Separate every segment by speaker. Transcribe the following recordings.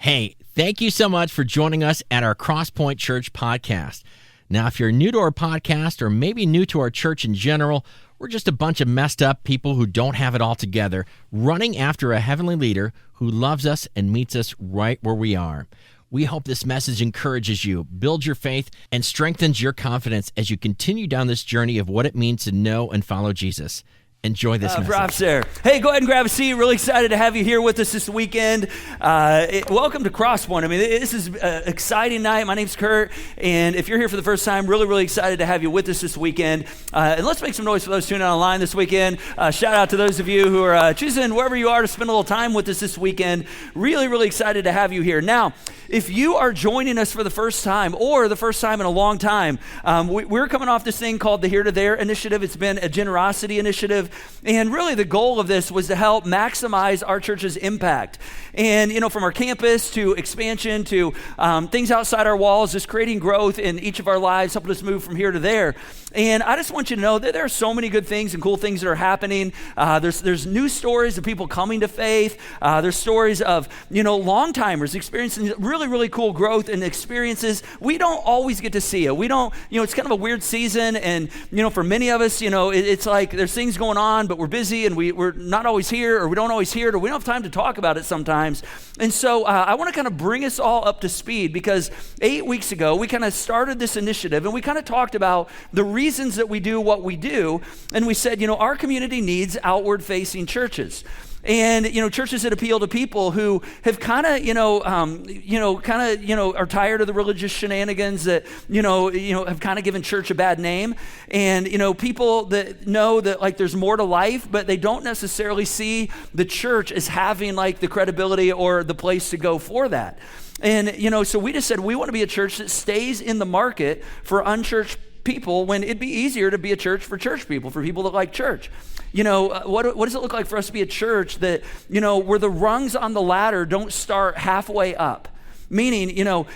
Speaker 1: Hey, thank you so much for joining us at our Crosspoint Church podcast. Now, if you're new to our podcast or maybe new to our church in general, we're just a bunch of messed up people who don't have it all together, running after a heavenly leader who loves us and meets us right where we are. We hope this message encourages you, builds your faith, and strengthens your confidence as you continue down this journey of what it means to know and follow Jesus. Enjoy this message.
Speaker 2: Props there. Hey, go ahead and grab a seat. Really excited to have you here with us this weekend. Welcome to Crosspoint. I mean, this is an exciting night. My name's Curt, and if you're here for the first time, really excited to have you with us this weekend. And let's make some noise for those tuning in online this weekend. Shout out to those of you who are choosing wherever you are to spend a little time with us this weekend. Really excited to have you here. Now, if you are joining us for the first time or the first time in a long time, we're coming off this thing called the Here to There initiative. It's been a generosity initiative. And really the goal of this was to help maximize our church's impact. And, you know, from our campus to expansion to things outside our walls, just creating growth in each of our lives, helping us move from here to there. And I just want you to know that there are so many good things and cool things that are happening. There's news stories of people coming to faith. There's stories of, long-timers experiencing really cool growth and experiences. We don't always get to see it. We don't, it's kind of a weird season. And, for many of us, it's like there's things going on, but we're busy and we're not always here, or we don't always hear it, or we don't have time to talk about it sometimes. And so I want to kind of bring us all up to speed, because 8 weeks ago, we kind of started this initiative and we kind of talked about the reasons that we do what we do. And we said, our community needs outward facing churches. And, churches that appeal to people who have kind of, are tired of the religious shenanigans that, have kind of given church a bad name. And, people that know that, like, there's more to life, but they don't necessarily see the church as having, like, the credibility or the place to go for that. And, so we just said we want to be a church that stays in the market for unchurched people when it'd be easier to be a church for church people, for people that like church. What does it look like for us to be a church that, where the rungs on the ladder don't start halfway up? Meaning,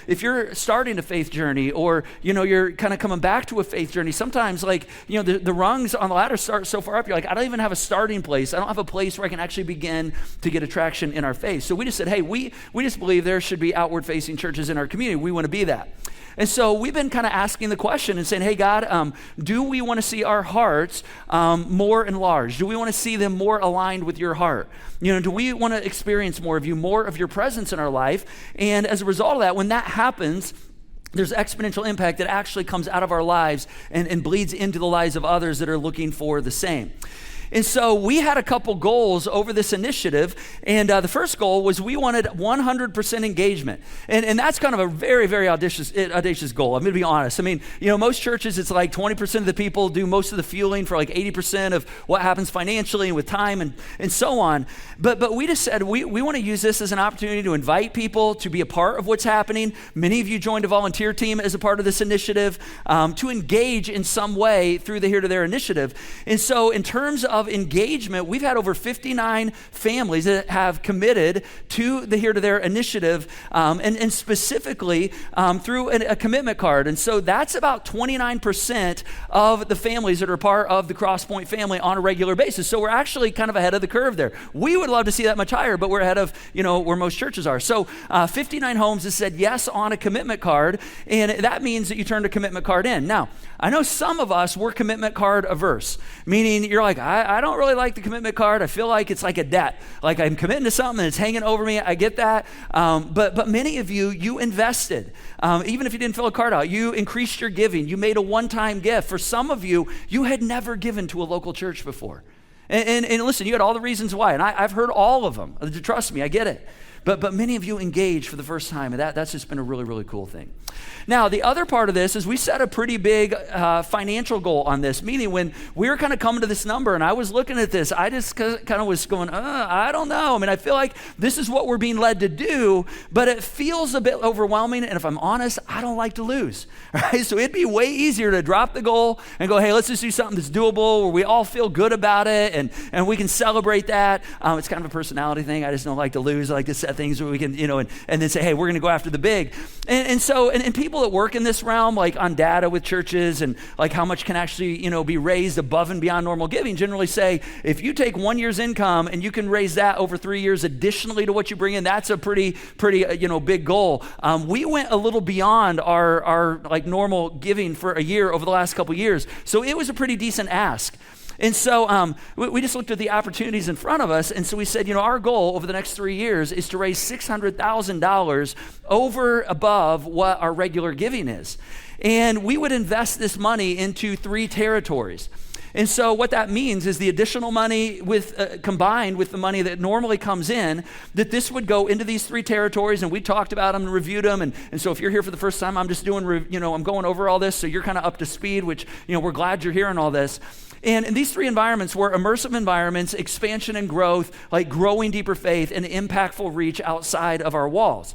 Speaker 2: if you're starting a faith journey or, you're kind of coming back to a faith journey, sometimes the rungs on the ladder start so far up, you're like, I don't even have a starting place. I don't have a place where I can actually begin to get attraction in our faith. So we just said, hey, we just believe there should be outward facing churches in our community. We want to be that. And so we've been kind of asking the question and saying, hey, God, do we want to see our hearts more enlarged? Do we want to see them more aligned with your heart? Do we want to experience more of you, more of your presence in our life? And as a result of that, when that happens, there's exponential impact that actually comes out of our lives and bleeds into the lives of others that are looking for the same. And so we had a couple goals over this initiative, and the first goal was we wanted 100% engagement, and that's kind of a very audacious goal. I'm going to be honest. I mean, most churches, it's like 20% of the people do most of the fueling for like 80% of what happens financially and with time and so on. But we just said we want to use this as an opportunity to invite people to be a part of what's happening. Many of you joined a volunteer team as a part of this initiative, to engage in some way through the Here to There initiative. And so in terms of engagement, we've had over 59 families that have committed to the Here to There initiative, and specifically through a commitment card. And so that's about 29% of the families that are part of the Crosspoint family on a regular basis. So we're actually kind of ahead of the curve there. We would love to see that much higher, but we're ahead of where most churches are. So 59 homes have said yes on a commitment card, and that means that you turn the commitment card in. Now, I know some of us, we're commitment card averse, meaning you're like, I don't really like the commitment card. I feel like it's like a debt. Like I'm committing to something and it's hanging over me. I get that. But many of you invested. Even if you didn't fill a card out, you increased your giving. You made a one-time gift. For some of you, you had never given to a local church before. And listen, you had all the reasons why. And I've heard all of them. Trust me, I get it. But many of you engaged for the first time, and that's just been a really cool thing. Now, the other part of this is we set a pretty big financial goal on this, meaning when we were kind of coming to this number and I was looking at this, I just kind of was going, I don't know. I mean, I feel like this is what we're being led to do, but it feels a bit overwhelming, and if I'm honest, I don't like to lose, right? So it'd be way easier to drop the goal and go, hey, let's just do something that's doable where we all feel good about it and we can celebrate that. It's kind of a personality thing. I just don't like to lose. I like to set at things where we can, and then say, hey, we're going to go after the big. And so people that work in this realm, like on data with churches and like how much can actually, be raised above and beyond normal giving, generally say, if you take 1 year's income and you can raise that over 3 years additionally to what you bring in, that's a pretty, big goal. We went a little beyond our like normal giving for a year over the last couple years. So it was a pretty decent ask. And so we just looked at the opportunities in front of us, and so we said, our goal over the next 3 years is to raise $600,000 over above what our regular giving is. And we would invest this money into 3 territories. And so what that means is the additional money combined with the money that normally comes in, that this would go into these 3 territories, and we talked about them and reviewed them. And so if you're here for the first time, I'm just doing, I'm going over all this, so you're kind of up to speed, which, we're glad you're hearing all this. And these 3 environments were immersive environments, expansion and growth, like growing deeper faith and impactful reach outside of our walls.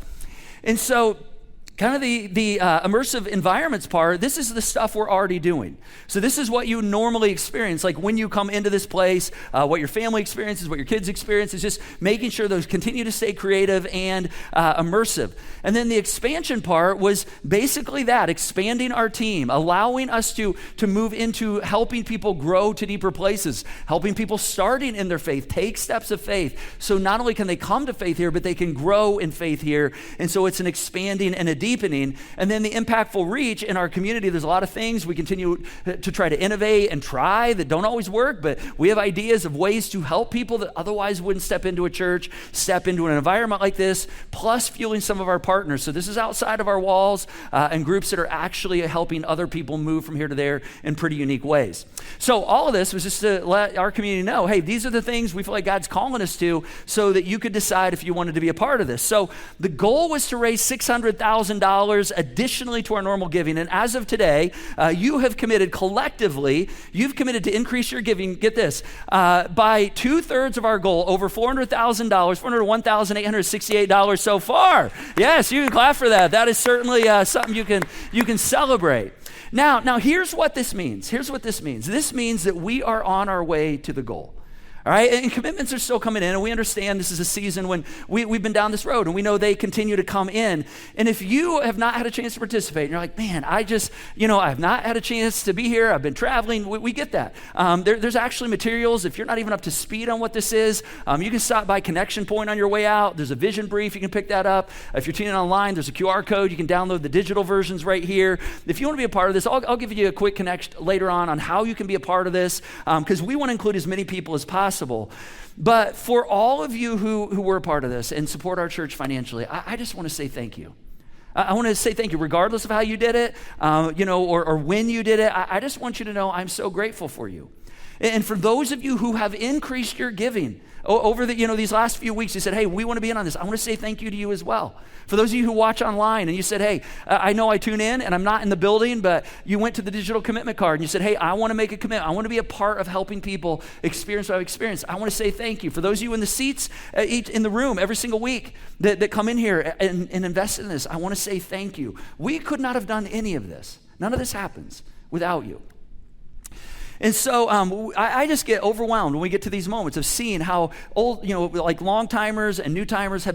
Speaker 2: And so kind of the immersive environments part, this is the stuff we're already doing. So this is what you normally experience, like when you come into this place, what your family experiences, what your kids experience, is just making sure those continue to stay creative and immersive. And then the expansion part was basically that, expanding our team, allowing us to move into helping people grow to deeper places, helping people starting in their faith, take steps of faith. So not only can they come to faith here, but they can grow in faith here. And so it's an expanding and a deepening. And then the impactful reach in our community, there's a lot of things we continue to try to innovate and try that don't always work, but we have ideas of ways to help people that otherwise wouldn't step into a church, step into an environment like this, plus fueling some of our partners. So this is outside of our walls and groups that are actually helping other people move from here to there in pretty unique ways. So all of this was just to let our community know, hey, these are the things we feel like God's calling us to, so that you could decide if you wanted to be a part of this. So the goal was to raise $600,000 additionally to our normal giving. And as of today, you have committed collectively, you've committed to increase your giving, get this, by 2/3 of our goal, over $400,000, $401,868 so far. Yes, you can clap for that. That is certainly something you can celebrate. Now here's what this means. This means that we are on our way to the goal. All right, and commitments are still coming in, and we understand this is a season when we've been down this road, and we know they continue to come in. And if you have not had a chance to participate, and you're like, man, I've not had a chance to be here, I've been traveling, we get that. There's actually materials, if you're not even up to speed on what this is, you can stop by Connection Point on your way out. There's a vision brief, you can pick that up. If you're tuning in online, there's a QR code, you can download the digital versions right here. If you want to be a part of this, I'll give you a quick connection later on how you can be a part of this, because we want to include as many people as possible. But for all of you who were a part of this and support our church financially, I just want to say thank you. I want to say thank you, regardless of how you did it, or when you did it. I just want you to know I'm so grateful for you. And for those of you who have increased your giving over these last few weeks, you said, hey, we want to be in on this. I want to say thank you to you as well. For those of you who watch online and you said, hey, I know I tune in and I'm not in the building, but you went to the digital commitment card and you said, hey, I want to make a commitment. I want to be a part of helping people experience what I've experienced. I want to say thank you. For those of you in the seats in the room every single week that come in here and invest in this, I want to say thank you. We could not have done any of this. None of this happens without you. And so I just get overwhelmed when we get to these moments of seeing how old, like long timers and new timers are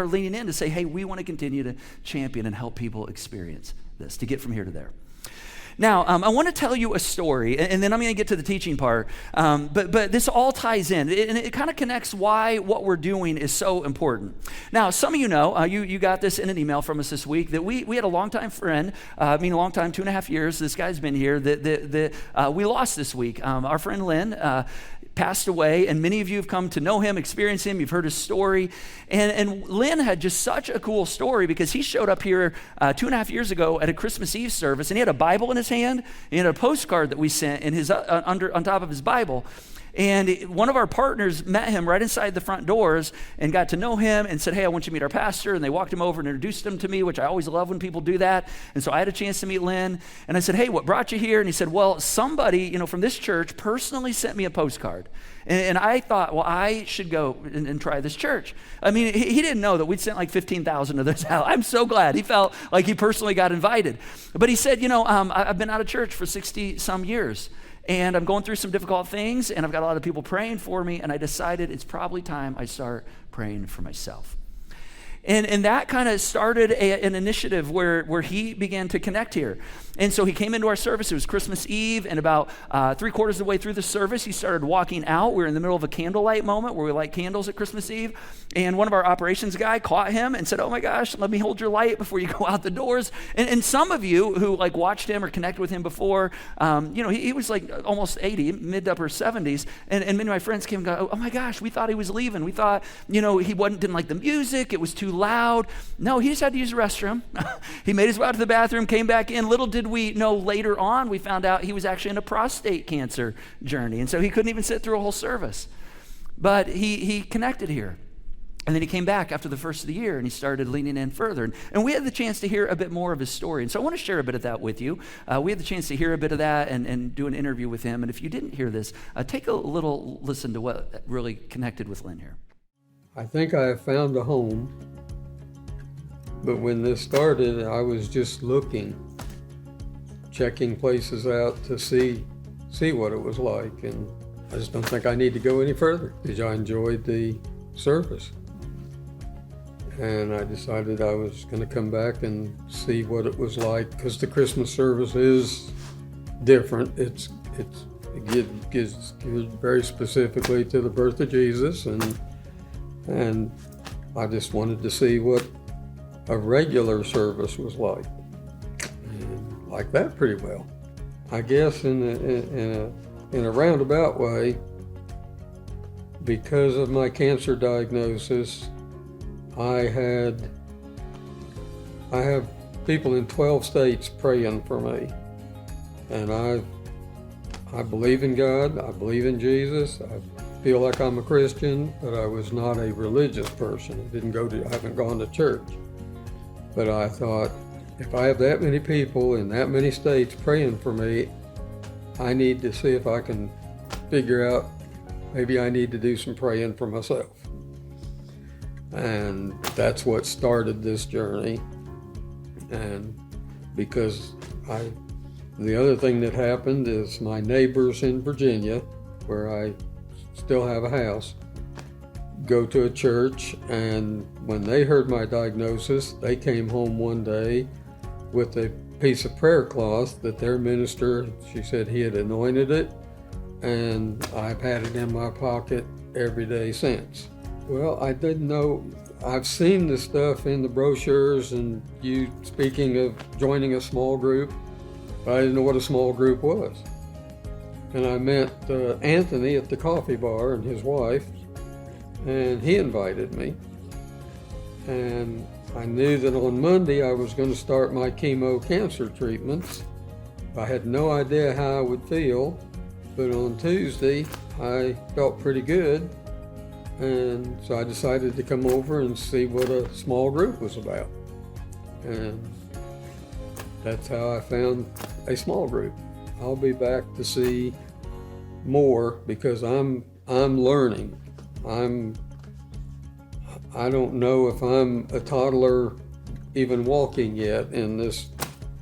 Speaker 2: leaning in to say, hey, we want to continue to champion and help people experience this, to get from here to there. Now, I want to tell you a story, and then I'm going to get to the teaching part, but this all ties in, and it kind of connects why what we're doing is so important. Now, some of you know, you got this in an email from us this week, that we had a longtime friend, a long time, 2.5 years, this guy's been here, that we lost this week. Our friend Lynn passed away, and many of you have come to know him, experience him, you've heard his story. And Lynn had just such a cool story, because he showed up here 2.5 years ago at a Christmas Eve service, and he had a Bible in his hand, and he had a postcard that we sent in his on top of his Bible. And one of our partners met him right inside the front doors and got to know him and said, hey, I want you to meet our pastor. And they walked him over and introduced him to me, which I always love when people do that. And so I had a chance to meet Lynn. And I said, hey, what brought you here? And he said, well, somebody, from this church personally sent me a postcard. And I thought, well, I should go and try this church. I mean, he didn't know that we'd sent like 15,000 of those out. I'm so glad. He felt like he personally got invited. But he said, I've been out of church for 60 some years. And I'm going through some difficult things, and I've got a lot of people praying for me, and I decided it's probably time I start praying for myself. And that kind of started an initiative where he began to connect here. And so he came into our service. It was Christmas Eve, and about 3/4 of the way through the service, he started walking out. We were in the middle of a candlelight moment where we light candles at Christmas Eve. And one of our operations guy caught him and said, "Oh my gosh, let me hold your light before you go out the doors." And some of you who like watched him or connected with him before, he was like almost 80, mid to upper 70s. And many of my friends came and go, "Oh my gosh, we thought he was leaving. We thought, he didn't like the music. It was too loud." No, he just had to use the restroom. He made his way out to the bathroom, came back in. Little did we know later on, we found out he was actually in a prostate cancer journey. And so he couldn't even sit through a whole service. But he connected here. And then he came back after the first of the year, and he started leaning in further. And we had the chance to hear a bit more of his story. And so I want to share a bit of that with you. We had the chance to hear a bit of that and do an interview with him. And if you didn't hear this, take a little listen to what really connected with Lynn here.
Speaker 3: I think I have found a home. But when this started, I was just looking, checking places out to see what it was like. And I just don't think I need to go any further because I enjoyed the service. And I decided I was going to come back and see what it was like because the Christmas service is different. It gives very specifically to the birth of Jesus, and I just wanted to see what a regular service was like, and like that pretty well. I guess in a roundabout way, because of my cancer diagnosis, I have people in 12 states praying for me, and I believe in God. I believe in Jesus. I feel like I'm a Christian, but I was not a religious person. I haven't gone to church. But I thought, if I have that many people in that many states praying for me, I need to see if I can figure out, maybe I need to do some praying for myself. And that's what started this journey. And because the other thing that happened is my neighbors in Virginia, where I still have a house, go to a church, and when they heard my diagnosis, they came home one day with a piece of prayer cloth that their minister, she said he had anointed it, and I've had it in my pocket every day since. Well, I didn't know, I've seen the stuff in the brochures and you speaking of joining a small group, but I didn't know what a small group was. And I met Anthony at the coffee bar and his wife, and he invited me. And I knew that on Monday I was going to start my chemo cancer treatments. I had no idea how I would feel, but on Tuesday I felt pretty good. And so I decided to come over and see what a small group was about. And that's how I found a small group. I'll be back to see more because I'm learning. I don't know if I'm a toddler even walking yet in this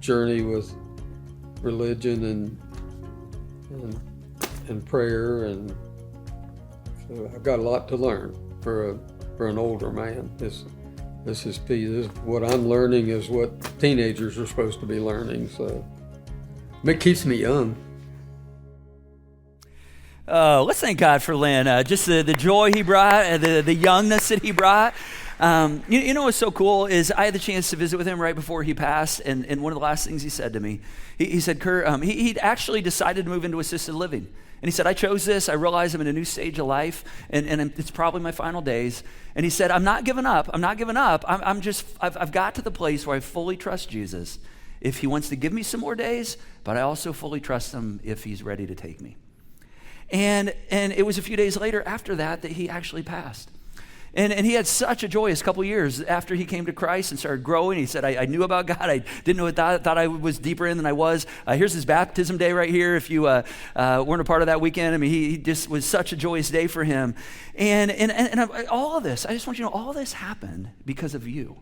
Speaker 3: journey with religion and prayer, and so I've got a lot to learn for an older man. This is what I'm learning is what teenagers are supposed to be learning, so it keeps me young.
Speaker 2: Let's thank God for Lynn. Just the joy he brought, the youngness that he brought. You know what's so cool is I had the chance to visit with him right before he passed, and one of the last things he said to me, he said, Curt, he'd actually decided to move into assisted living. And he said, I chose this. I realize I'm in a new stage of life, and it's probably my final days. And he said, I'm not giving up. I've got to the place where I fully trust Jesus if he wants to give me some more days, but I also fully trust him if he's ready to take me. And it was a few days later after that he actually passed. And he had such a joyous couple years after he came to Christ and started growing. He said, I knew about God. I didn't know thought I was deeper in than I was. Here's his baptism day right here. If you weren't a part of that weekend, I mean, he just was such a joyous day for him. And all of this, I just want you to know, all this happened because of you.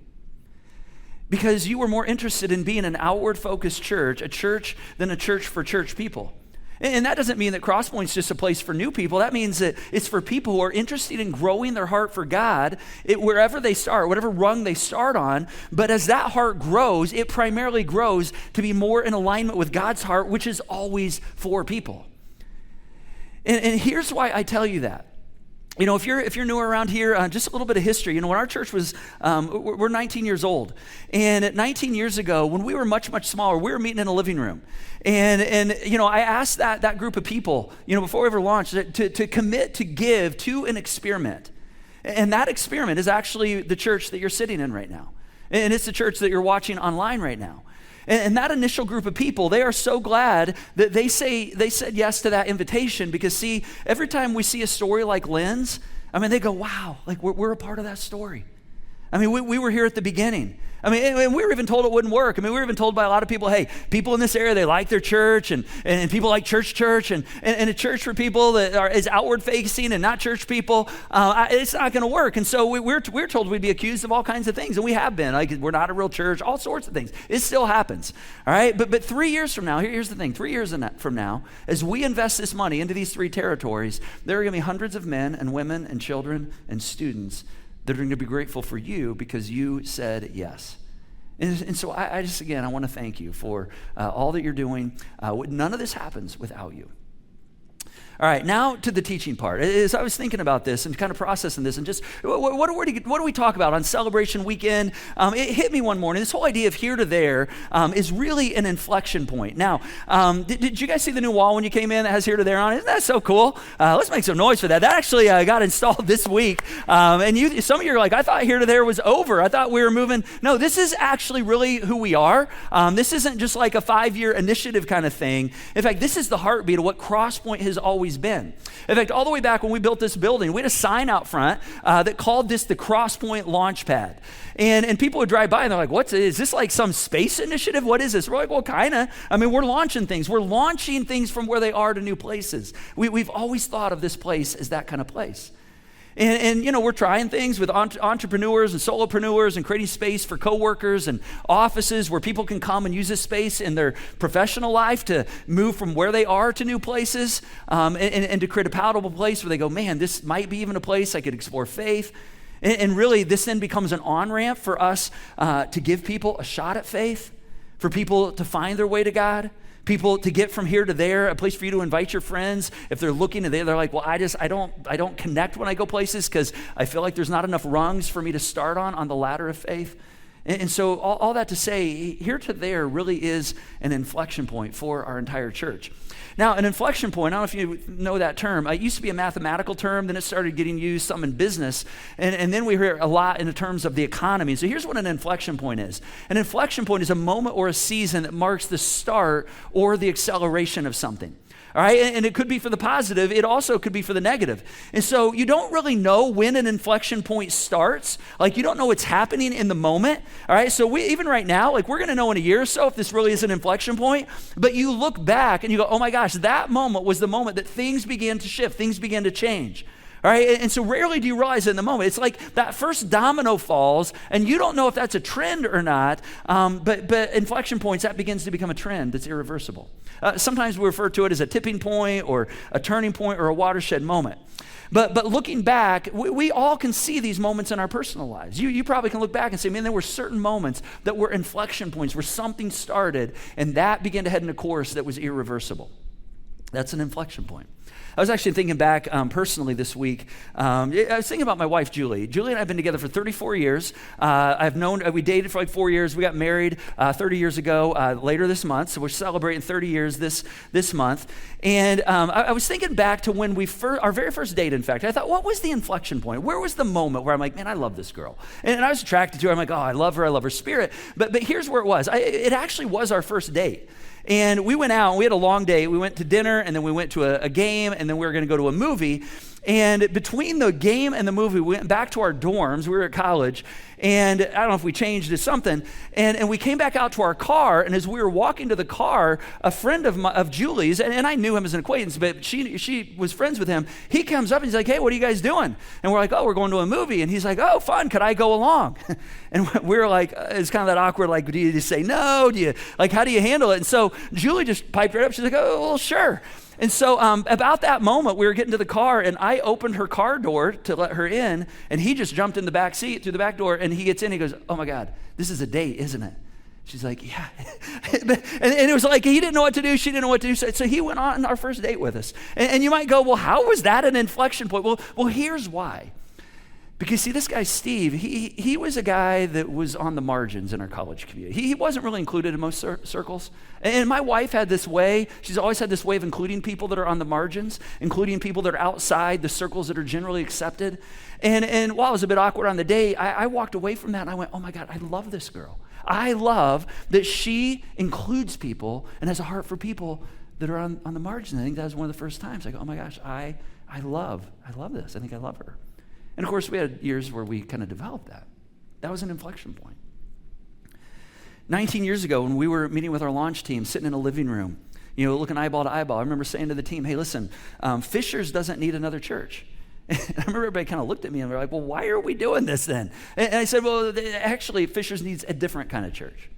Speaker 2: Because you were more interested in being an outward-focused church, a church, than a church for church people. And that doesn't mean that Crosspoint's just a place for new people. That means that it's for people who are interested in growing their heart for God wherever they start, whatever rung they start on. But as that heart grows, it primarily grows to be more in alignment with God's heart, which is always for people. And here's why I tell you that. You know, if you're newer around here, just a little bit of history. You know, when our church was, we're 19 years old. And at 19 years ago, when we were much, much smaller, we were meeting in a living room. And you know, I asked that group of people, you know, before we ever launched, to commit to give to an experiment. And that experiment is actually the church that you're sitting in right now. And it's the church that you're watching online right now. And that initial group of people, they are so glad that they said yes to that invitation, because see, every time we see a story like Lynn's, I mean, they go, wow, like we're a part of that story. I mean, we were here at the beginning. I mean, and we were even told it wouldn't work. I mean, we were even told by a lot of people, hey, people in this area, they like their church, and people like church, and a church for people that is outward facing and not church people, it's not going to work. And so we're told we'd be accused of all kinds of things, and we have been. Like, we're not a real church, all sorts of things. It still happens, all right? But 3 years from now, here's the thing, 3 years from now, as we invest this money into these 3 territories, there are going to be hundreds of men and women and children and students that are going to be grateful for you because you said yes. And so I just, again, I want to thank you for all that you're doing. None of this happens without you. All right, now to the teaching part. As I was thinking about this and kind of processing this, and just what do we talk about on Celebration Weekend? It hit me one morning. This whole idea of here to there is really an inflection point. Now, did you guys see the new wall when you came in that has here to there on it? Isn't that so cool? Let's make some noise for that. That actually got installed this week. And some of you are like, I thought here to there was over. I thought we were moving. No, this is actually really who we are. This isn't just like a 5-year initiative kind of thing. In fact, this is the heartbeat of what Crosspoint has always been. In fact, all the way back when we built this building, we had a sign out front that called this the Crosspoint Launchpad. And people would drive by and they're like, is this like some space initiative? What is this? We're like, well, kind of. I mean, we're launching things. We're launching things from where they are to new places. We've always thought of this place as that kind of place. And you know, we're trying things with entrepreneurs and solopreneurs and creating space for coworkers and offices where people can come and use this space in their professional life to move from where they are to new places, and to create a palatable place where they go, man, this might be even a place I could explore faith. And really, this then becomes an on-ramp for us to give people a shot at faith, for people to find their way to God, people to get from here to there, a place for you to invite your friends. If they're looking and they're like, well, I don't connect when I go places because I feel like there's not enough rungs for me to start on the ladder of faith. And so all that to say, here to there really is an inflection point for our entire church. Now, an inflection point, I don't know if you know that term. It used to be a mathematical term, then it started getting used some in business, and then we hear a lot in the terms of the economy. So here's what an inflection point is. An inflection point is a moment or a season that marks the start or the acceleration of something. All right, and it could be for the positive. It also could be for the negative. And so you don't really know when an inflection point starts. Like, you don't know what's happening in the moment. All right, so even right now, like, we're going to know in a year or so if this really is an inflection point. But you look back and you go, oh my gosh, that moment was the moment that things began to shift, things began to change. All right, and so rarely do you realize it in the moment. It's like that first domino falls, and you don't know if that's a trend or not, but inflection points, that begins to become a trend that's irreversible. Sometimes we refer to it as a tipping point or a turning point or a watershed moment. But looking back, we all can see these moments in our personal lives. You probably can look back and say, man, there were certain moments that were inflection points where something started, and that began to head in a course that was irreversible. That's an inflection point. I was actually thinking back personally this week. I was thinking about my wife, Julie. Julie and I have been together for 34 years. We dated for like 4 years. We got married 30 years ago later this month. So we're celebrating 30 years this month. And I was thinking back to when our very first date, in fact. I thought, what was the inflection point? Where was the moment where I'm like, man, I love this girl. And I was attracted to her. I'm like, oh, I love her spirit. But here's where it was. It actually was our first date. And we went out, and we had a long day. We went to dinner, and then we went to a game, and then we were going to go to a movie. And between the game and the movie, we went back to our dorms. We were at college, and I don't know if we changed to something. And we came back out to our car, and as we were walking to the car, a friend of Julie's, and I knew him as an acquaintance, but she was friends with him. He comes up and he's like, "Hey, what are you guys doing?" And we're like, "Oh, we're going to a movie." And he's like, "Oh, fun. Could I go along?" And we were like, it's kind of that awkward, like, do you just say no? Do you, like, how do you handle it? And so Julie just piped right up. She's like, "Oh, well, sure." And so about that moment, we were getting to the car, and I opened her car door to let her in, and he just jumped in the back seat through the back door, and he gets in, he goes, "Oh my God, this is a date, isn't it?" She's like, "Yeah." and it was like he didn't know what to do, she didn't know what to do, so he went on our first date with us. And you might go, well, how was that an inflection point? Well, here's why. Because see, this guy, Steve, he was a guy that was on the margins in our college community. He wasn't really included in most circles. And my wife had this way, she's always had this way of including people that are on the margins, including people that are outside the circles that are generally accepted. And while it was a bit awkward on the date, I walked away from that and I went, oh my God, I love this girl. I love that she includes people and has a heart for people that are on the margins. I think that was one of the first times I go, oh my gosh, I love this. I think I love her. And of course, we had years where we kind of developed that. That was an inflection point. 19 years ago, when we were meeting with our launch team, sitting in a living room, looking eyeball to eyeball, I remember saying to the team, "Hey, listen, Fishers doesn't need another church." And I remember everybody kind of looked at me and they're like, "Well, why are we doing this then?" And I said, "Well, actually, Fishers needs a different kind of church."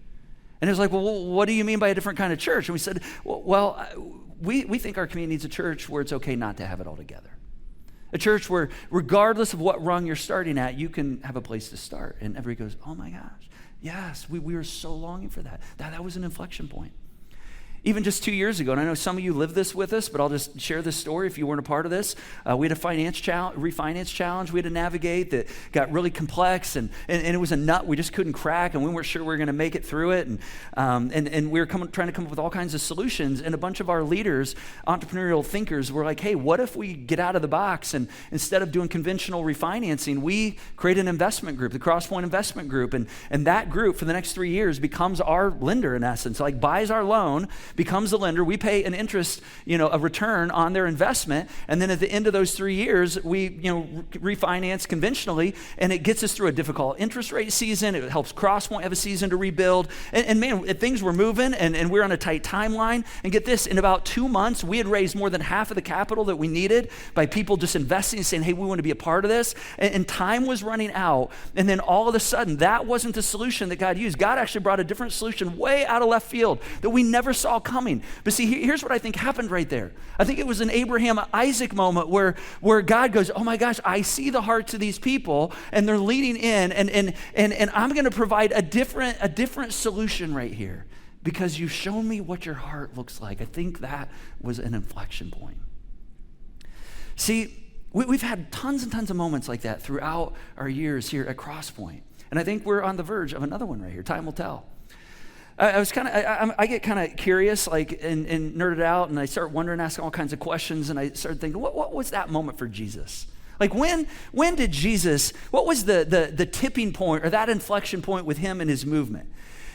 Speaker 2: And it was like, "Well, what do you mean by a different kind of church?" And we said, well, we think our community needs a church where it's okay not to have it all together. A church where regardless of what rung you're starting at, you can have a place to start." And everybody goes, "Oh my gosh, yes, we were so longing for that." That was an inflection point. Even just 2 years ago, and I know some of you lived this with us, but I'll just share this story if you weren't a part of this. We had a refinance challenge we had to navigate that got really complex, and it was a nut we just couldn't crack, and we weren't sure we were going to make it through it. And we were trying to come up with all kinds of solutions, and a bunch of our leaders, entrepreneurial thinkers, were like, "Hey, what if we get out of the box, and instead of doing conventional refinancing, we create an investment group, the Crosspoint Investment Group, and that group for the next 3 years becomes our lender in essence, like buys our loan, becomes the lender. We pay an interest, a return on their investment. And then at the end of those 3 years, we, refinance conventionally, and it gets us through a difficult interest rate season. It helps Crosspoint have a season to rebuild. And man, things were moving, and we were on a tight timeline. And get this, in about 2 months, we had raised more than half of the capital that we needed by people just investing and saying, "Hey, we want to be a part of this." And time was running out. And then all of a sudden, that wasn't the solution that God used. God actually brought a different solution way out of left field that we never saw coming. But see, here's what I think happened right there. I think it was an Abraham-Isaac moment where God goes, "Oh my gosh, I see the hearts of these people, and they're leading in, and I'm going to provide a different solution right here because you've shown me what your heart looks like." I think that was an inflection point. See, we've had tons and tons of moments like that throughout our years here at Crosspoint, and I think we're on the verge of another one right here. Time will tell. I get kind of curious, and nerded out, and I start wondering, asking all kinds of questions, and I started thinking, what was that moment for Jesus? Like when did Jesus, what was the tipping point or that inflection point with him and his movement?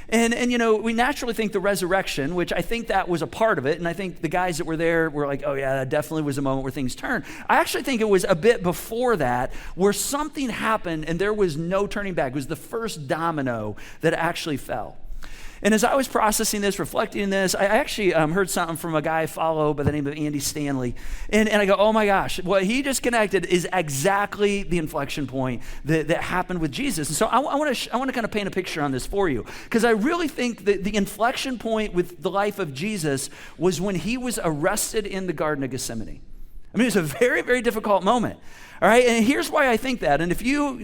Speaker 2: And we naturally think the resurrection, which I think that was a part of it, and I think the guys that were there were like, oh yeah, that definitely was a moment where things turned. I actually think it was a bit before that where something happened and there was no turning back. It was the first domino that actually fell. And as I was processing this, reflecting on this, I actually heard something from a guy I follow by the name of Andy Stanley. And I go, oh my gosh, what he just connected is exactly the inflection point that happened with Jesus. And so I want to kind of paint a picture on this for you, because I really think that the inflection point with the life of Jesus was when he was arrested in the Garden of Gethsemane. I mean, it was a very, very difficult moment. All right, and here's why I think that. And if you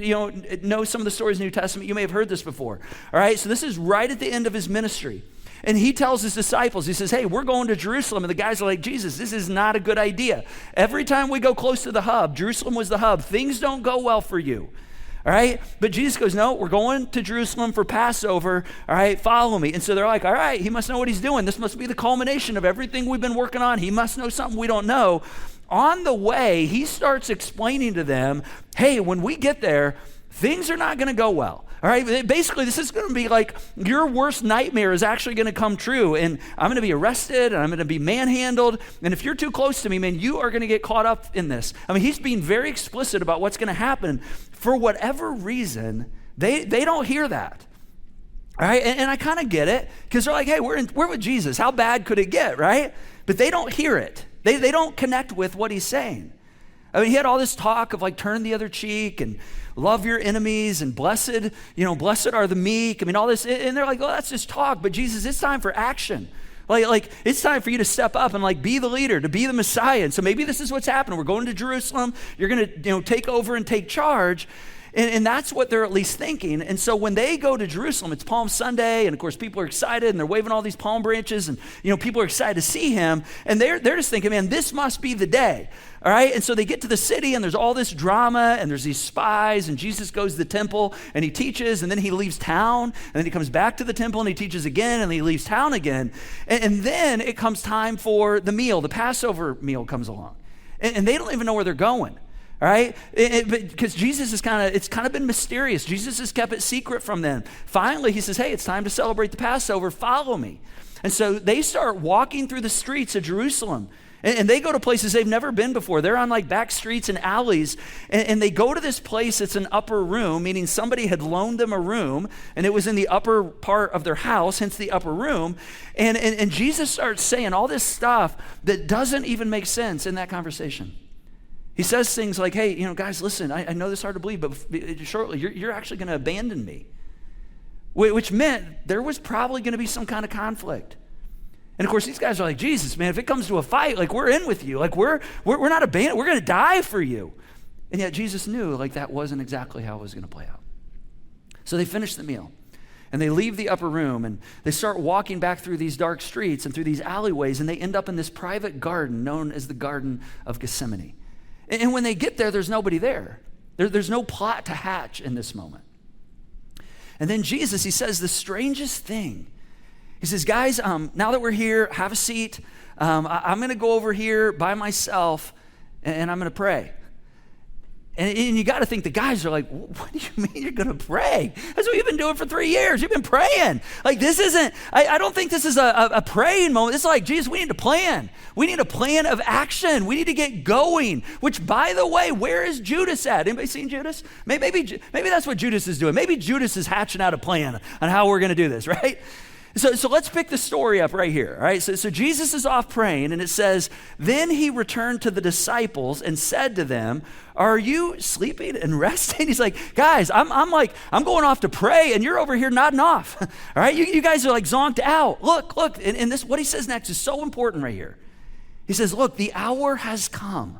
Speaker 2: know some of the stories in the New Testament, you may have heard this before. All right, so this is right at the end of his ministry. And he tells his disciples, he says, hey, we're going to Jerusalem. And the guys are like, Jesus, this is not a good idea. Every time we go close to the hub, Jerusalem was the hub, things don't go well for you. All right, but Jesus goes, no, we're going to Jerusalem for Passover. All right, follow me. And so they're like, all right, he must know what he's doing. This must be the culmination of everything we've been working on. He must know something we don't know. On the way, he starts explaining to them, hey, when we get there, things are not going to go well. All right, basically, this is going to be like your worst nightmare is actually going to come true, and I'm going to be arrested, and I'm going to be manhandled, and if you're too close to me, man, you are going to get caught up in this. I mean, he's being very explicit about what's going to happen. For whatever reason, they don't hear that. All right, and I kind of get it, because they're like, hey, we're with Jesus. How bad could it get, right? But they don't hear it. They don't connect with what he's saying. I mean, he had all this talk of like turn the other cheek and love your enemies and blessed are the meek. I mean, all this, and they're like, oh, that's just talk. But Jesus, it's time for action. Like it's time for you to step up and like be the leader, to be the Messiah. And so maybe this is what's happening. We're going to Jerusalem. You're going to take over and take charge. And that's what they're at least thinking. And so when they go to Jerusalem, it's Palm Sunday, and of course people are excited, and they're waving all these palm branches, and people are excited to see him, and they're just thinking, man, this must be the day. All right, and so they get to the city, and there's all this drama, and there's these spies, and Jesus goes to the temple, and he teaches, and then he leaves town, and then he comes back to the temple, and he teaches again, and he leaves town again. And then it comes time for the meal. The Passover meal comes along, and they don't even know where they're going. All right, because Jesus is it's kind of been mysterious. Jesus has kept it secret from them. Finally, he says, hey, it's time to celebrate the Passover. Follow me. And so they start walking through the streets of Jerusalem. And they go to places they've never been before. They're on like back streets and alleys. And they go to this place that's an upper room, meaning somebody had loaned them a room. And it was in the upper part of their house, hence the upper room. And Jesus starts saying all this stuff that doesn't even make sense in that conversation. He says things like, hey, guys, listen, I know this is hard to believe, but shortly you're actually going to abandon me. Which meant there was probably going to be some kind of conflict. And of course, these guys are like, Jesus, man, if it comes to a fight, like we're in with you. Like we're not abandoned. We're going to die for you. And yet Jesus knew like that wasn't exactly how it was going to play out. So they finish the meal. And they leave the upper room, and they start walking back through these dark streets and through these alleyways, and they end up in this private garden known as the Garden of Gethsemane. And when they get there, there's nobody there. There's no plot to hatch in this moment. And then Jesus, he says the strangest thing. He says, guys, now that we're here, have a seat. I'm going to go over here by myself, and I'm going to pray. And you got to think the guys are like, what do you mean you're going to pray? That's what you've been doing for 3 years. You've been praying. Like this isn't, I don't think this is a praying moment. This is like, Jesus, we need a plan. We need a plan of action. We need to get going, which by the way, where is Judas at? Anybody seen Judas? Maybe that's what Judas is doing. Maybe Judas is hatching out a plan on how we're going to do this, right? So let's pick the story up right here, all right? So Jesus is off praying, and it says, then he returned to the disciples and said to them, are you sleeping and resting? He's like, guys, I'm going off to pray, and you're over here nodding off, all right? You guys are like zonked out. Look, and this, what he says next is so important right here. He says, look, the hour has come.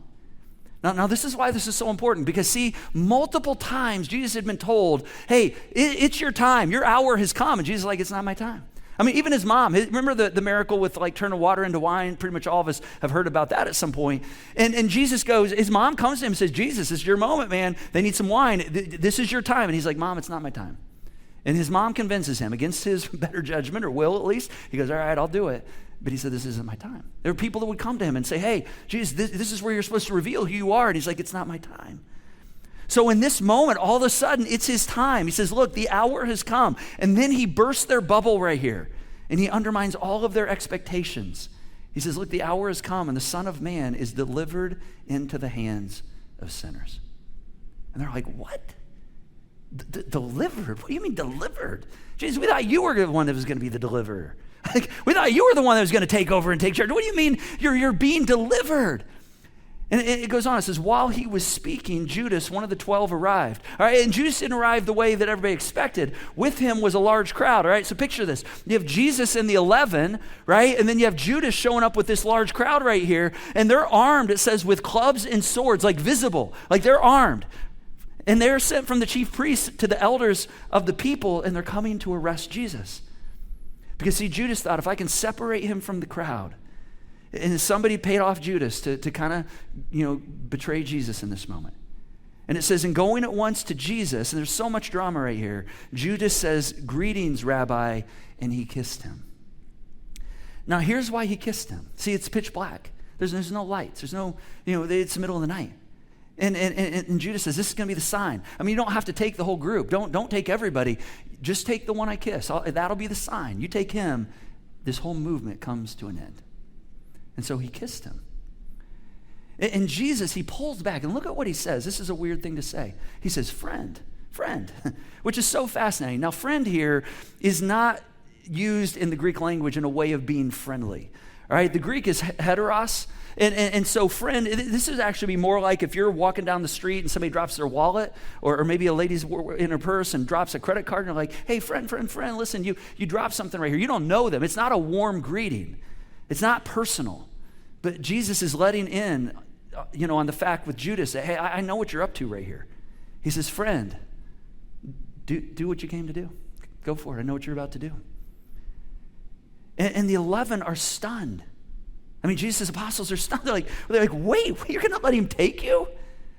Speaker 2: Now, this is why this is so important, because see, multiple times Jesus had been told, hey, it's your time, your hour has come, and Jesus is like, it's not my time. I mean, even his mom, remember the miracle with like turning water into wine? Pretty much all of us have heard about that at some point. And Jesus goes, his mom comes to him and says, Jesus, it's your moment, man. They need some wine. This is your time. And he's like, Mom, it's not my time. And his mom convinces him against his better judgment, or will at least. He goes, all right, I'll do it. But he said, this isn't my time. There are people that would come to him and say, hey, Jesus, this is where you're supposed to reveal who you are. And he's like, it's not my time. So in this moment, all of a sudden, it's his time. He says, look, the hour has come. And then he bursts their bubble right here. And he undermines all of their expectations. He says, look, the hour has come, and the Son of Man is delivered into the hands of sinners. And they're like, what? Delivered? What do you mean delivered? Jesus, we thought you were the one that was going to be the deliverer. Like, we thought you were the one that was going to take over and take charge. What do you mean you're being delivered? And it goes on. It says, while he was speaking, Judas, one of the 12, arrived. All right, and Judas didn't arrive the way that everybody expected. With him was a large crowd. All right, so picture this. You have Jesus and the 11, right? And then you have Judas showing up with this large crowd right here. And they're armed, it says, with clubs and swords, like visible. Like they're armed. And they're sent from the chief priests to the elders of the people, and they're coming to arrest Jesus. Because see, Judas thought, if I can separate him from the crowd, and somebody paid off Judas to kind of, betray Jesus in this moment. And it says, in going at once to Jesus, and there's so much drama right here, Judas says, greetings, Rabbi, and he kissed him. Now, here's why he kissed him. See, it's pitch black. There's no lights. There's no, it's the middle of the night. And Judas says, this is going to be the sign. I mean, you don't have to take the whole group. Don't take everybody. Just take the one I kiss. That'll be the sign. You take him, this whole movement comes to an end. And so he kissed him. And Jesus, he pulls back, and look at what he says. This is a weird thing to say. He says, friend, which is so fascinating. Now, friend here is not used in the Greek language in a way of being friendly. All right, the Greek is heteros. And so friend, this is actually more like if you're walking down the street and somebody drops their wallet, or maybe a lady's in her purse and drops a credit card, and you're like, hey, friend, listen, you dropped something right here. You don't know them. It's not a warm greeting. It's not personal. But Jesus is letting in, on the fact with Judas that, hey, I know what you're up to right here. He says, friend, do what you came to do. Go for it. I know what you're about to do. And the 11 are stunned. I mean, Jesus' apostles are stunned. They're like, wait, you're going to let him take you?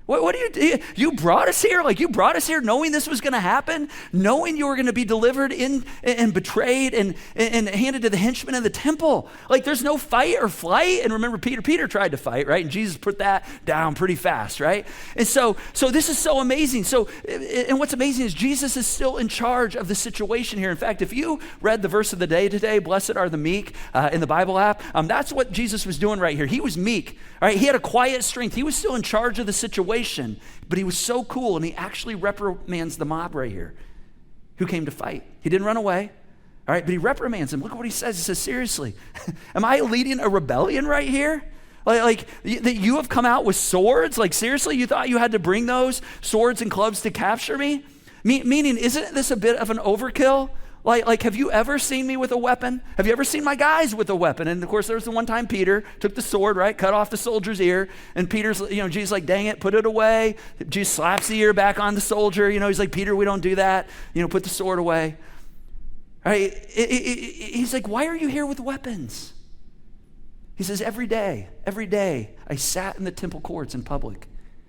Speaker 2: What do you do? You brought us here? Like, you brought us here knowing this was going to happen? Knowing you were going to be delivered and betrayed and handed to the henchmen in the temple? Like, there's no fight or flight. And remember, Peter tried to fight, right? And Jesus put that down pretty fast, right? And so this is so amazing. So, and what's amazing is Jesus is still in charge of the situation here. In fact, if you read the verse of the day today, blessed are the meek, in the Bible app, that's what Jesus was doing right here. He was meek, all right? He had a quiet strength. He was still in charge of the situation. But he was so cool, and he actually reprimands the mob right here who came to fight. He didn't run away, all right, but he reprimands them. Look at what he says. He says, seriously, am I leading a rebellion right here? Like that you have come out with swords? Like, seriously, you thought you had to bring those swords and clubs to capture me? Meaning, isn't this a bit of an overkill? Like, have you ever seen me with a weapon? Have you ever seen my guys with a weapon? And of course, there was the one time Peter took the sword, right? Cut off the soldier's ear. And Peter's, Jesus like, dang it, put it away. Jesus slaps the ear back on the soldier. He's like, Peter, we don't do that. Put the sword away. All right? He's like, why are you here with weapons? He says, every day, I sat in the temple courts in public,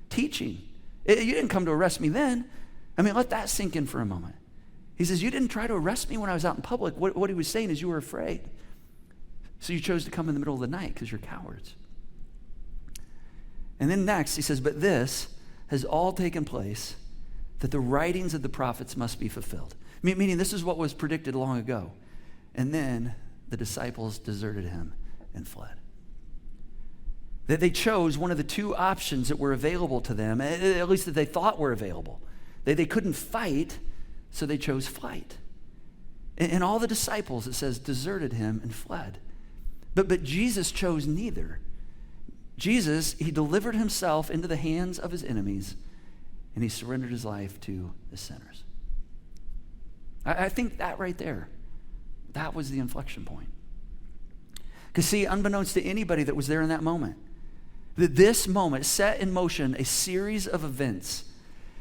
Speaker 2: teaching. You didn't come to arrest me then. I mean, let that sink in for a moment. He says, you didn't try to arrest me when I was out in public. What he was saying is you were afraid. So you chose to come in the middle of the night because you're cowards. And then next, he says, but this has all taken place that the writings of the prophets must be fulfilled. Meaning this is what was predicted long ago. And then the disciples deserted him and fled. That they chose one of the two options that were available to them, at least that they thought were available. They couldn't fight, so they chose flight. And all the disciples, it says, deserted him and fled. But Jesus chose neither. Jesus, he delivered himself into the hands of his enemies, and he surrendered his life to the sinners. I think that right there, that was the inflection point. Because see, unbeknownst to anybody that was there in that moment, that this moment set in motion a series of events.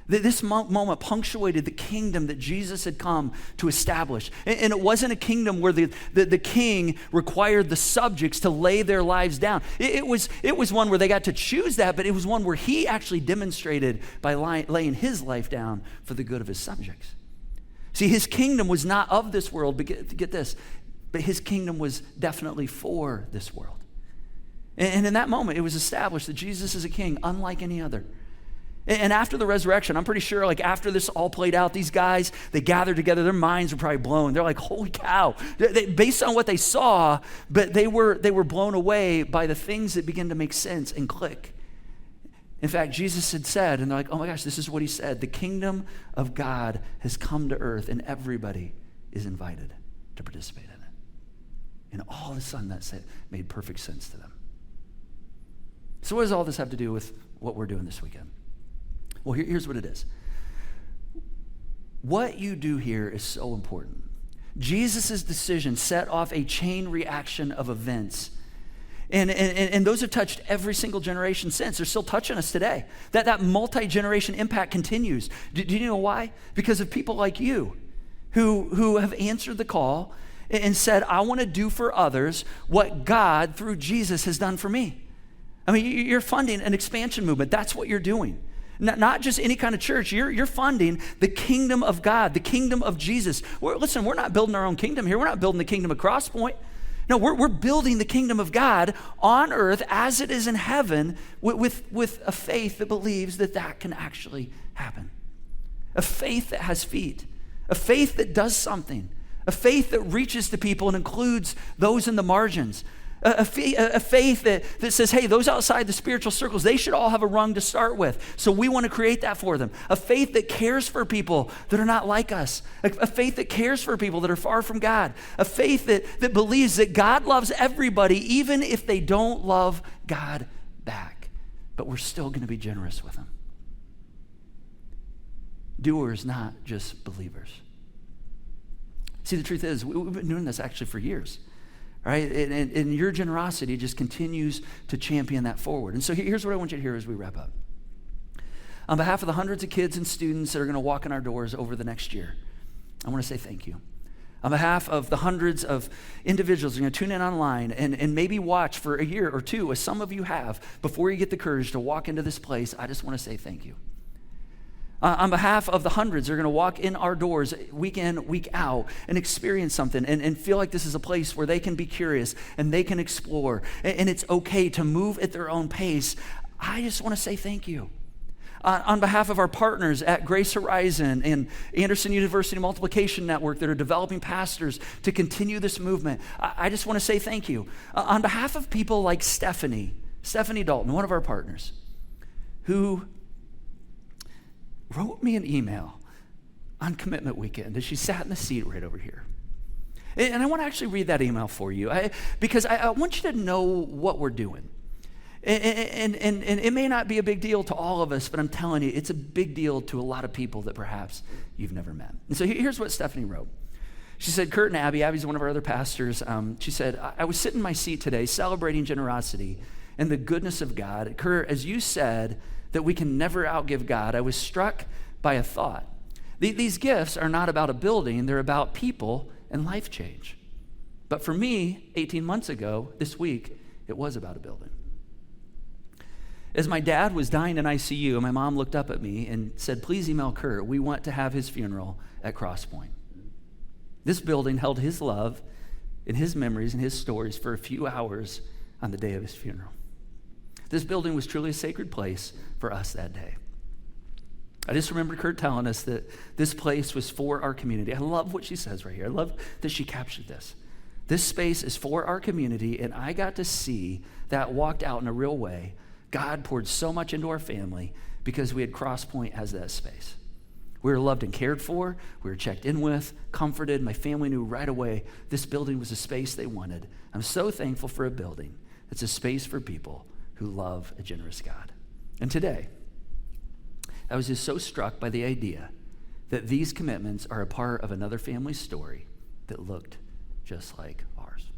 Speaker 2: This moment punctuated the kingdom that Jesus had come to establish. And it wasn't a kingdom where the king required the subjects to lay their lives down. It was one where they got to choose that, but it was one where he actually demonstrated by laying his life down for the good of his subjects. See, his kingdom was not of this world, but get this, but his kingdom was definitely for this world. And in that moment, it was established that Jesus is a king unlike any other. And after the resurrection, I'm pretty sure, like after this all played out, these guys, they gathered together, their minds were probably blown. They're like, holy cow, based on what they saw, but they were blown away by the things that began to make sense and click. In fact, Jesus had said, and they're like, oh my gosh, this is what he said, the kingdom of God has come to earth and everybody is invited to participate in it. And all of a sudden that made perfect sense to them. So what does all this have to do with what we're doing this weekend? Well, here's what it is. What you do here is so important. Jesus' decision set off a chain reaction of events. And those have touched every single generation since. They're still touching us today. That multi-generation impact continues. Do you know why? Because of people like you who have answered the call and said, I want to do for others what God, through Jesus, has done for me. I mean, you're funding an expansion movement. That's what you're doing. Not just any kind of church. You're funding the kingdom of God, the kingdom of Jesus. Listen, we're not building our own kingdom here. We're not building the kingdom of Cross Point. No, we're building the kingdom of God on earth as it is in heaven with a faith that believes that that can actually happen. A faith that has feet. A faith that does something. A faith that reaches to people and includes those in the margins. A faith that says, hey, those outside the spiritual circles, they should all have a rung to start with. So we want to create that for them. A faith that cares for people that are not like us. A faith that cares for people that are far from God. A faith that believes that God loves everybody, even if they don't love God back. But we're still going to be generous with them. Doers, not just believers. See, the truth is, we've been doing this actually for years. Right? And your generosity just continues to champion that forward. And so here's what I want you to hear as we wrap up. On behalf of the hundreds of kids and students that are going to walk in our doors over the next year, I want to say thank you. On behalf of the hundreds of individuals who are going to tune in online and maybe watch for a year or two, as some of you have, before you get the courage to walk into this place, I just want to say thank you. On behalf of the hundreds that are going to walk in our doors week in, week out and experience something and feel like this is a place where they can be curious and they can explore and it's okay to move at their own pace, I just want to say thank you. On behalf of our partners at Grace Horizon and Anderson University Multiplication Network that are developing pastors to continue this movement, I just want to say thank you. On behalf of people like Stephanie Dalton, one of our partners, who wrote me an email on commitment weekend as she sat in the seat right over here. And I want to actually read that email for you because I want you to know what we're doing. And it may not be a big deal to all of us, but I'm telling you, it's a big deal to a lot of people that perhaps you've never met. And so here's what Stephanie wrote. She said, Curt and Abby's one of our other pastors. She said, I was sitting in my seat today celebrating generosity and the goodness of God. Curt, as you said, that we can never outgive God, I was struck by a thought. These gifts are not about a building, they're about people and life change. But for me, 18 months ago, this week, it was about a building. As my dad was dying in ICU, my mom looked up at me and said, please email Curt, we want to have his funeral at Crosspoint. This building held his love and his memories and his stories for a few hours on the day of his funeral. This building was truly a sacred place for us that day. I just remember Curt telling us that this place was for our community. I love what she says right here. I love that she captured this. This space is for our community, and I got to see that walked out in a real way. God poured so much into our family because we had Crosspoint as that space. We were loved and cared for. We were checked in with, comforted. My family knew right away this building was a space they wanted. I'm so thankful for a building that's a space for people who love a generous God. And today, I was just so struck by the idea that these commitments are a part of another family's story that looked just like ours.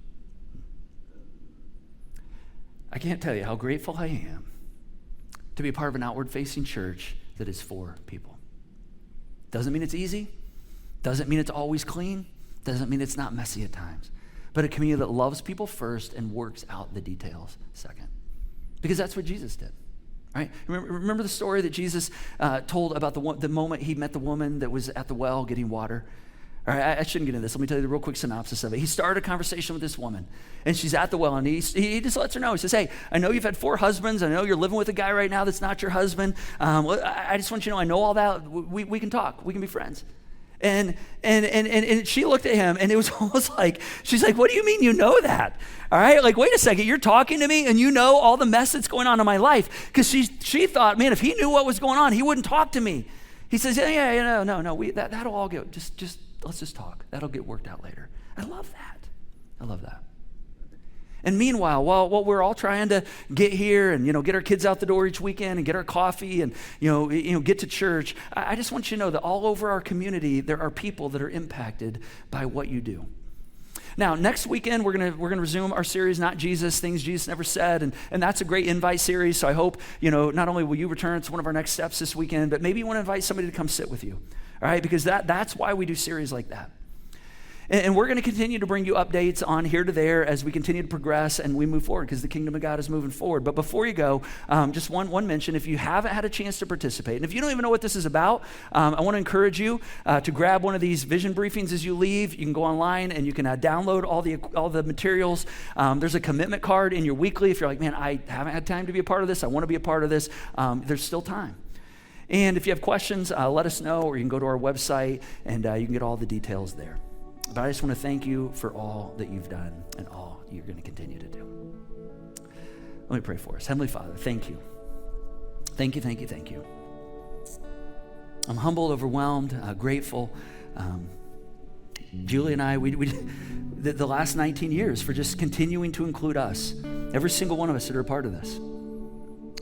Speaker 2: I can't tell you how grateful I am to be a part of an outward-facing church that is for people. Doesn't mean it's easy. Doesn't mean it's always clean. Doesn't mean it's not messy at times. But a community that loves people first and works out the details second. Because that's what Jesus did, right? Remember the story that Jesus told about the moment he met the woman that was at the well getting water? All right, I shouldn't get into this. Let me tell you the real quick synopsis of it. He started a conversation with this woman, and she's at the well, and he just lets her know. He says, hey, I know you've had 4 husbands. I know you're living with a guy right now that's not your husband. I just want you to know I know all that. We can talk. We can be friends. And she looked at him, and it was almost like, she's like, what do you mean you know that? All right, like, wait a second, you're talking to me, and you know all the mess that's going on in my life. Because she thought, man, if he knew what was going on, he wouldn't talk to me. He says, no, that'll all get, just let's just talk. That'll get worked out later. I love that. And meanwhile, while we're all trying to get here and, get our kids out the door each weekend and get our coffee and, get to church, I just want you to know that all over our community, there are people that are impacted by what you do. Now, next weekend, we're gonna resume our series, Not Jesus, Things Jesus Never Said, and that's a great invite series, so I hope, not only will you return, it's one of our next steps this weekend, but maybe you want to invite somebody to come sit with you, all right? Because that's why we do series like that. And we're going to continue to bring you updates on here to there as we continue to progress and we move forward, because the kingdom of God is moving forward. But before you go, just one mention. If you haven't had a chance to participate, and if you don't even know what this is about, I want to encourage you to grab one of these vision briefings as you leave. You can go online and you can download all the materials. There's a commitment card in your weekly. If you're like, man, I haven't had time to be a part of this, I want to be a part of this, there's still time. And if you have questions, let us know, or you can go to our website and you can get all the details there. But I just want to thank you for all that you've done and all you're going to continue to do. Let me pray for us. Heavenly Father, thank you. Thank you, thank you, thank you. I'm humbled, overwhelmed, grateful. Julie and I, the last 19 years for just continuing to include us, every single one of us that are a part of this.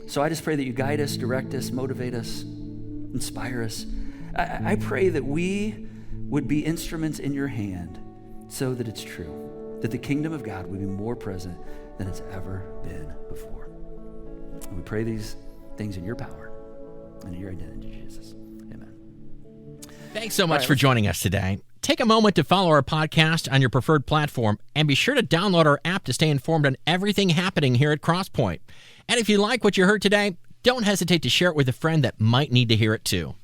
Speaker 2: So I just pray that you guide us, direct us, motivate us, inspire us. I pray that we would be instruments in your hand so that it's true, that the kingdom of God would be more present than it's ever been before. And we pray these things in your power and in your identity, Jesus. Amen.
Speaker 1: Thanks so much for joining us today. Take a moment to follow our podcast on your preferred platform, and be sure to download our app to stay informed on everything happening here at Crosspoint. And if you like what you heard today, don't hesitate to share it with a friend that might need to hear it too.